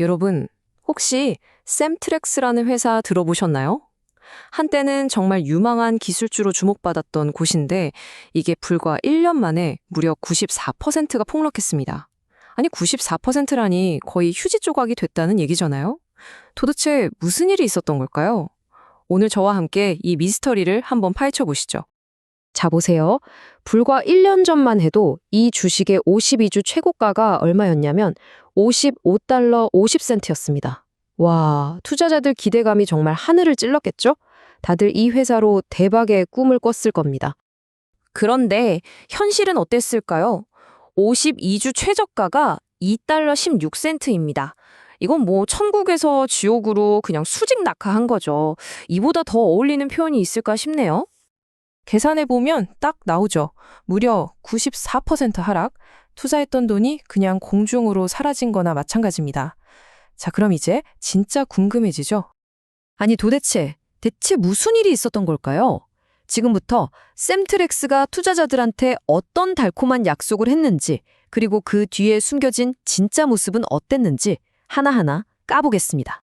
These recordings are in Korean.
여러분, 혹시 샘트렉스라는 회사 들어보셨나요? 한때는 정말 유망한 기술주로 주목받았던 곳인데 이게 불과 1년 만에 무려 94%가 폭락했습니다. 아니 94%라니 거의 휴지 조각이 됐다는 얘기잖아요. 도대체 무슨 일이 있었던 걸까요? 오늘 저와 함께 이 미스터리를 한번 파헤쳐 보시죠. 자, 보세요. 불과 1년 전만 해도 이 주식의 52주 최고가가 얼마였냐면 55달러 50센트였습니다. 와, 투자자들 기대감이 정말 하늘을 찔렀겠죠? 다들 이 회사로 대박의 꿈을 꿨을 겁니다. 그런데 현실은 어땠을까요? 52주 최저가가 2달러 16센트입니다. 이건 뭐 천국에서 지옥으로 그냥 수직 낙하한 거죠. 이보다 더 어울리는 표현이 있을까 싶네요. 계산해보면 딱 나오죠. 무려 94% 하락, 투자했던 돈이 그냥 공중으로 사라진 거나 마찬가지입니다. 자, 그럼 이제 진짜 궁금해지죠? 아니 대체 무슨 일이 있었던 걸까요? 지금부터 샘트렉스가 투자자들한테 어떤 달콤한 약속을 했는지, 그리고 그 뒤에 숨겨진 진짜 모습은 어땠는지 하나하나 까보겠습니다.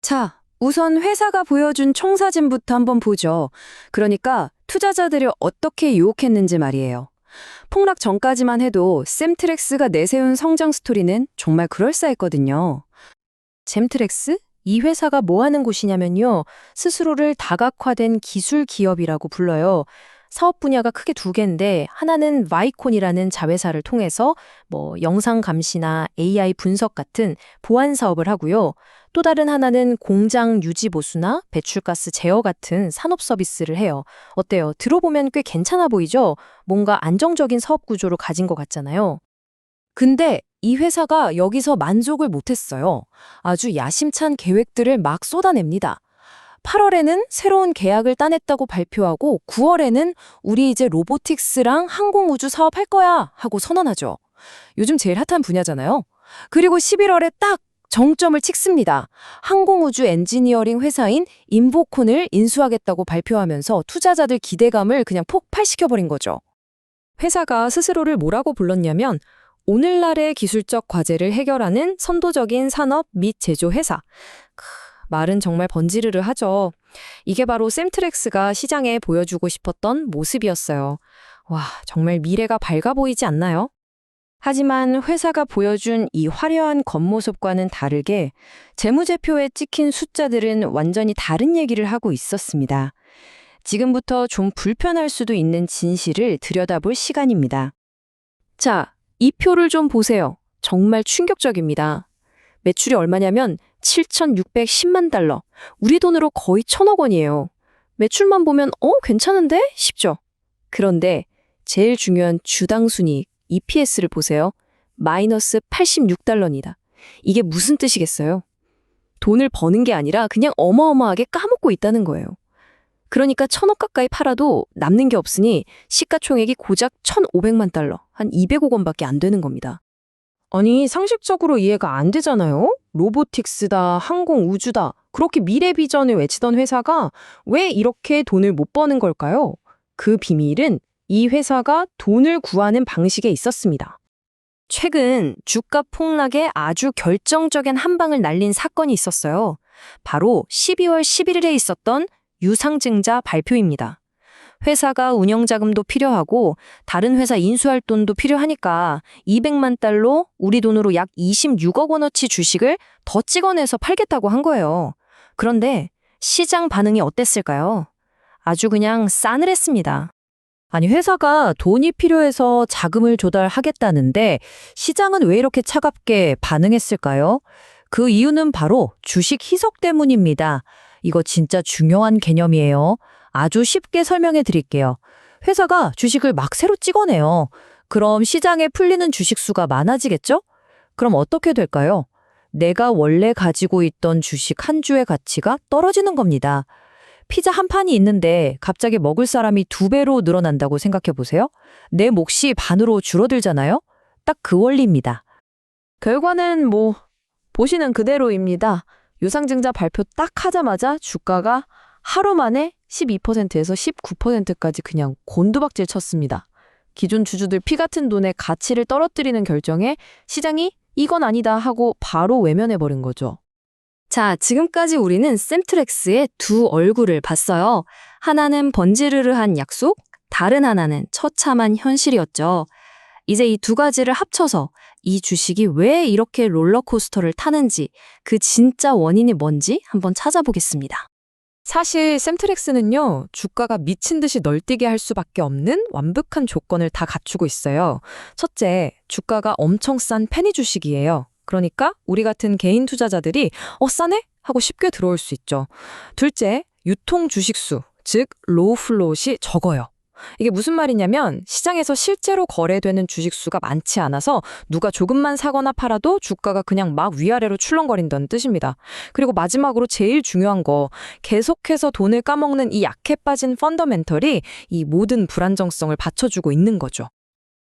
자, 우선 회사가 보여준 청사진부터 한번 보죠. 그러니까 투자자들이 어떻게 유혹했는지 말이에요. 폭락 전까지만 해도 샘트렉스가 내세운 성장 스토리는 정말 그럴싸했거든요. 샘트렉스? 이 회사가 뭐 하는 곳이냐면요. 스스로를 다각화된 기술 기업이라고 불러요. 사업 분야가 크게 두 개인데 하나는 바이콘이라는 자회사를 통해서 영상 감시나 AI 분석 같은 보안 사업을 하고요. 또 다른 하나는 공장 유지 보수나 배출가스 제어 같은 산업 서비스를 해요. 어때요? 들어보면 꽤 괜찮아 보이죠? 뭔가 안정적인 사업 구조를 가진 것 같잖아요. 근데 이 회사가 여기서 만족을 못했어요. 아주 야심찬 계획들을 막 쏟아냅니다. 8월에는 새로운 계약을 따냈다고 발표하고 9월에는 우리 이제 로보틱스랑 항공우주 사업할 거야 하고 선언하죠. 요즘 제일 핫한 분야잖아요. 그리고 11월에 딱 정점을 찍습니다. 항공우주 엔지니어링 회사인 인보콘을 인수하겠다고 발표하면서 투자자들 기대감을 그냥 폭발시켜버린 거죠. 회사가 스스로를 뭐라고 불렀냐면 오늘날의 기술적 과제를 해결하는 선도적인 산업 및 제조 회사. 말은 정말 번지르르 하죠. 이게 바로 샘트렉스가 시장에 보여주고 싶었던 모습이었어요. 와, 정말 미래가 밝아 보이지 않나요? 하지만 회사가 보여준 이 화려한 겉모습과는 다르게 재무제표에 찍힌 숫자들은 완전히 다른 얘기를 하고 있었습니다. 지금부터 좀 불편할 수도 있는 진실을 들여다볼 시간입니다. 자, 이 표를 좀 보세요. 정말 충격적입니다. 매출이 얼마냐면 7,610만 달러. 우리 돈으로 거의 1,000억 원이에요. 매출만 보면 괜찮은데? 싶죠. 그런데 제일 중요한 주당 순이익, EPS를 보세요. 마이너스 86달러입니다. 이게 무슨 뜻이겠어요? 돈을 버는 게 아니라 그냥 어마어마하게 까먹고 있다는 거예요. 그러니까 1,000억 가까이 팔아도 남는 게 없으니 시가총액이 고작 1,500만 달러, 한 200억 원밖에 안 되는 겁니다. 아니, 상식적으로 이해가 안 되잖아요? 로보틱스다, 항공 우주다, 그렇게 미래 비전을 외치던 회사가 왜 이렇게 돈을 못 버는 걸까요? 그 비밀은 이 회사가 돈을 구하는 방식에 있었습니다. 최근 주가 폭락에 아주 결정적인 한 방을 날린 사건이 있었어요. 바로 12월 11일에 있었던 유상증자 발표입니다. 회사가 운영자금도 필요하고 다른 회사 인수할 돈도 필요하니까 200만 달러, 우리 돈으로 약 26억 원어치 주식을 더 찍어내서 팔겠다고 한 거예요. 그런데 시장 반응이 어땠을까요? 아주 그냥 싸늘했습니다. 아니, 회사가 돈이 필요해서 자금을 조달하겠다는데 시장은 왜 이렇게 차갑게 반응했을까요? 그 이유는 바로 주식 희석 때문입니다. 이거 진짜 중요한 개념이에요. 아주 쉽게 설명해 드릴게요. 회사가 주식을 막 새로 찍어내요. 그럼 시장에 풀리는 주식 수가 많아지겠죠? 그럼 어떻게 될까요? 내가 원래 가지고 있던 주식 한 주의 가치가 떨어지는 겁니다. 피자 한 판이 있는데 갑자기 먹을 사람이 2배로 늘어난다고 생각해 보세요. 내 몫이 반으로 줄어들잖아요? 딱 그 원리입니다. 결과는 보시는 그대로입니다. 유상증자 발표 딱 하자마자 주가가 하루 만에 12%에서 19%까지 그냥 곤두박질 쳤습니다. 기존 주주들 피 같은 돈의 가치를 떨어뜨리는 결정에 시장이 이건 아니다 하고 바로 외면해버린 거죠. 자, 지금까지 우리는 샘트렉스의 두 얼굴을 봤어요. 하나는 번지르르한 약속, 다른 하나는 처참한 현실이었죠. 이제 이 두 가지를 합쳐서 이 주식이 왜 이렇게 롤러코스터를 타는지, 그 진짜 원인이 뭔지 한번 찾아보겠습니다. 사실 샘트렉스는요, 주가가 미친 듯이 널뛰게 할 수밖에 없는 완벽한 조건을 다 갖추고 있어요. 첫째, 주가가 엄청 싼 penny 주식이에요. 그러니까 우리 같은 개인 투자자들이 싸네? 하고 쉽게 들어올 수 있죠. 둘째, 유통 주식수, 즉 로우 플롯이 적어요. 이게 무슨 말이냐면 시장에서 실제로 거래되는 주식수가 많지 않아서 누가 조금만 사거나 팔아도 주가가 그냥 막 위아래로 출렁거린다는 뜻입니다. 그리고 마지막으로 제일 중요한 거, 계속해서 돈을 까먹는 이 약해 빠진 펀더멘털이 이 모든 불안정성을 받쳐주고 있는 거죠.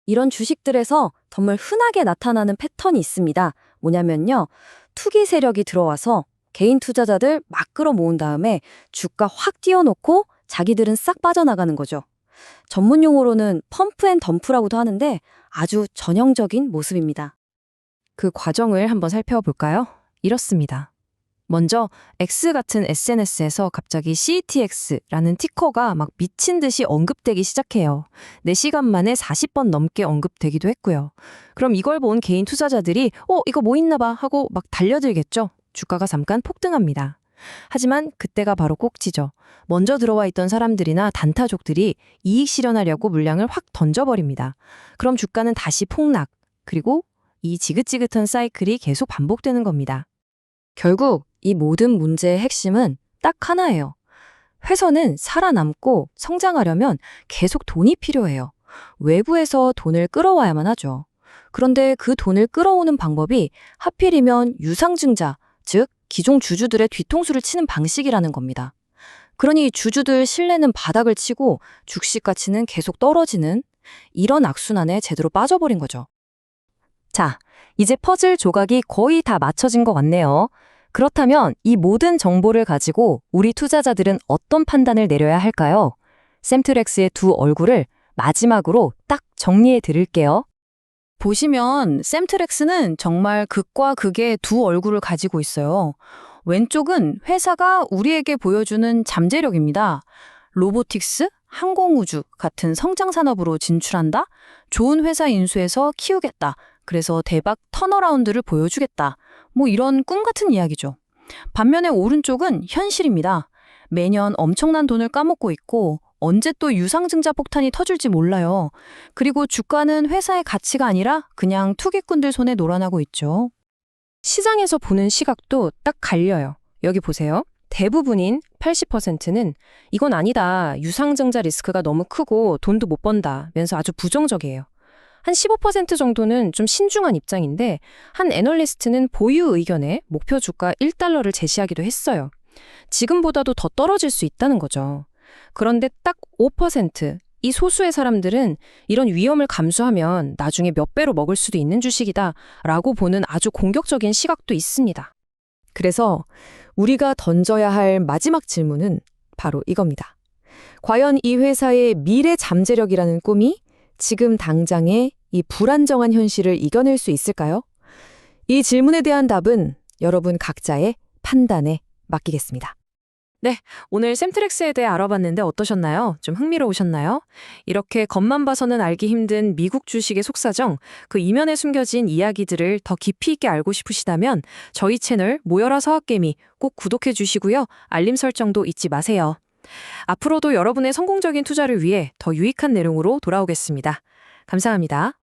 이런 주식들에서 정말 흔하게 나타나는 패턴이 있습니다. 뭐냐면요. 투기 세력이 들어와서 개인 투자자들 막 끌어모은 다음에 주가 확 띄워놓고 자기들은 싹 빠져나가는 거죠. 전문 용어로는 펌프 앤 덤프라고도 하는데 아주 전형적인 모습입니다. 그 과정을 한번 살펴볼까요? 이렇습니다. 먼저 X 같은 SNS에서 갑자기 CETX라는 티커가 막 미친 듯이 언급되기 시작해요. 4시간 만에 40번 넘게 언급되기도 했고요. 그럼 이걸 본 개인 투자자들이 이거 뭐 있나 봐 하고 막 달려들겠죠. 주가가 잠깐 폭등합니다. 하지만 그때가 바로 꼭지죠. 먼저 들어와 있던 사람들이나 단타족들이 이익 실현하려고 물량을 확 던져버립니다. 그럼 주가는 다시 폭락, 그리고 이 지긋지긋한 사이클이 계속 반복되는 겁니다. 결국 이 모든 문제의 핵심은 딱 하나예요. 회사는 살아남고 성장하려면 계속 돈이 필요해요. 외부에서 돈을 끌어와야만 하죠. 그런데 그 돈을 끌어오는 방법이 하필이면 유상증자, 즉 기존 주주들의 뒤통수를 치는 방식이라는 겁니다. 그러니 주주들 신뢰는 바닥을 치고 주식 가치는 계속 떨어지는 이런 악순환에 제대로 빠져버린 거죠. 자, 이제 퍼즐 조각이 거의 다 맞춰진 것 같네요. 그렇다면 이 모든 정보를 가지고 우리 투자자들은 어떤 판단을 내려야 할까요? 샘트렉스의 두 얼굴을 마지막으로 딱 정리해 드릴게요. 보시면 샘트렉스는 정말 극과 극의 두 얼굴을 가지고 있어요. 왼쪽은 회사가 우리에게 보여주는 잠재력입니다. 로보틱스, 항공우주 같은 성장 산업으로 진출한다? 좋은 회사 인수해서 키우겠다. 그래서 대박 턴어라운드를 보여주겠다. 뭐 이런 꿈 같은 이야기죠. 반면에 오른쪽은 현실입니다. 매년 엄청난 돈을 까먹고 있고 언제 또 유상증자 폭탄이 터질지 몰라요. 그리고 주가는 회사의 가치가 아니라 그냥 투기꾼들 손에 놀아나고 있죠. 시장에서 보는 시각도 딱 갈려요. 여기 보세요. 대부분인 80%는 이건 아니다. 유상증자 리스크가 너무 크고 돈도 못 번다. 면서 아주 부정적이에요. 한 15% 정도는 좀 신중한 입장인데 한 애널리스트는 보유 의견에 목표 주가 1달러를 제시하기도 했어요. 지금보다도 더 떨어질 수 있다는 거죠. 그런데 딱 5%, 이 소수의 사람들은 이런 위험을 감수하면 나중에 몇 배로 먹을 수도 있는 주식이다 라고 보는 아주 공격적인 시각도 있습니다. 그래서 우리가 던져야 할 마지막 질문은 바로 이겁니다. 과연 이 회사의 미래 잠재력이라는 꿈이 지금 당장의 이 불안정한 현실을 이겨낼 수 있을까요? 이 질문에 대한 답은 여러분 각자의 판단에 맡기겠습니다. 네, 오늘 샘트렉스에 대해 알아봤는데 어떠셨나요? 좀 흥미로우셨나요? 이렇게 겉만 봐서는 알기 힘든 미국 주식의 속사정, 그 이면에 숨겨진 이야기들을 더 깊이 있게 알고 싶으시다면 저희 채널 모여라 서학개미 꼭 구독해 주시고요. 알림 설정도 잊지 마세요. 앞으로도 여러분의 성공적인 투자를 위해 더 유익한 내용으로 돌아오겠습니다. 감사합니다.